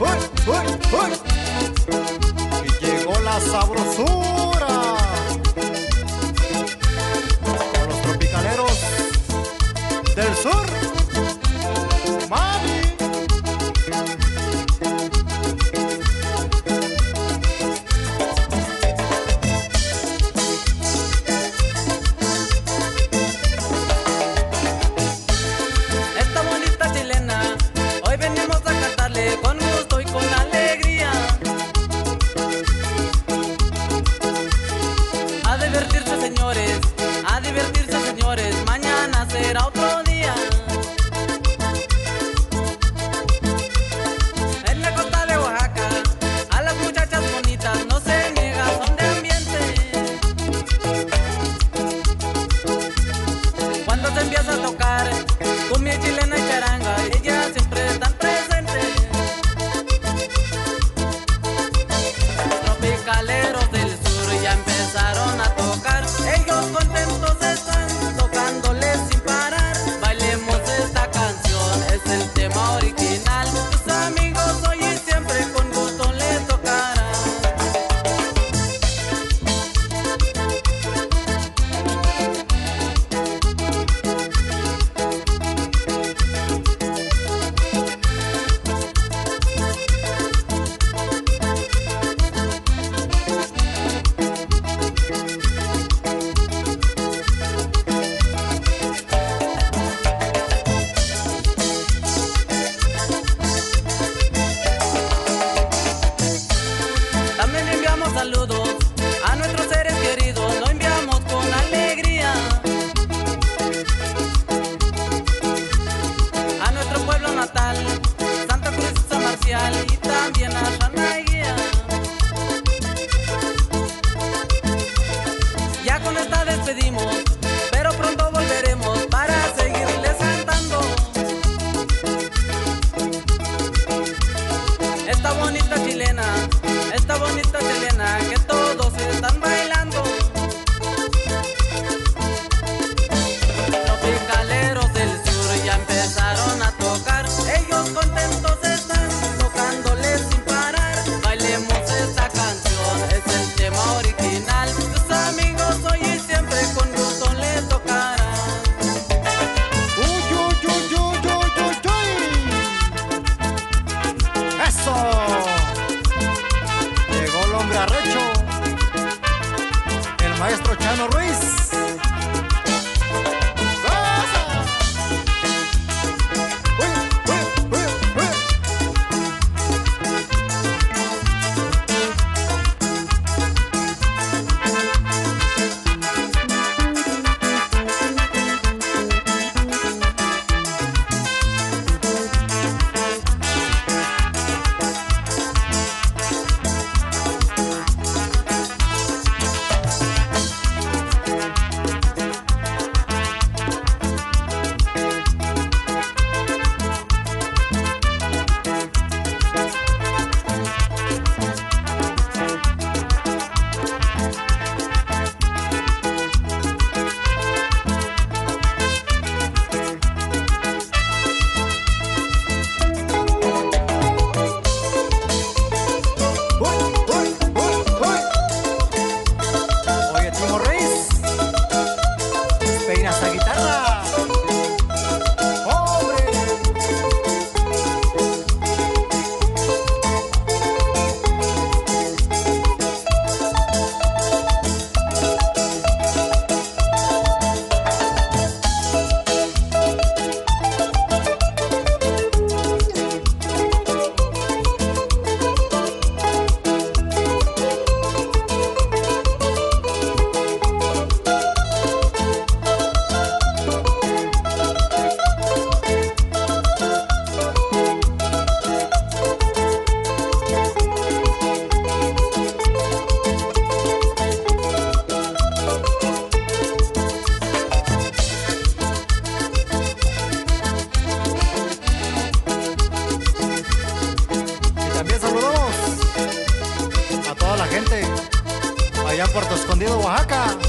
uy, uy. Y llegó la sabrosura con los tropicaleros del sur. Mami. Esta bonita chilena, hoy venimos a cantarle con gusto y con alegría. A divertirse señores, mañana será otro día. En la costa de Oaxaca, a las muchachas bonitas no se niega, son de ambiente. Cuando se empieza a tocar cumbia chilena y charanga, ellas siempre están presentes. Los tropicaleros del sur ya empezaron a tocar, ellos contentos están tocándoles sin parar. Bailemos esta canción, es el tema original. Tus amigos hoy y siempre con gusto les tocará. También enviamos saludos a nuestros seres queridos, lo enviamos con alegría. A nuestro pueblo natal, Santa Cruz, San Marcial y también a Xanaguía. Ya con esta despedimos, pero pronto volveremos para seguirles cantando. Esta bonita chilena que todos están bailando. Tropicaleros del sur ya empezaron a tocar, ellos contentos están tocándoles sin parar. Bailemos esta canción, es el tema original. Tus amigos hoy y siempre con gusto les tocarán. Uy, uy, uy, uy, uy, uy, uy. ¡Eso! Llegó el hombre arrecho, el maestro Chano Ruiz. ¡Goza! Uy, uy, uy, uy. Oye, Timo Reyes, peina esa guitarra. ¡Hombre! allá en Puerto Escondido, Oaxaca.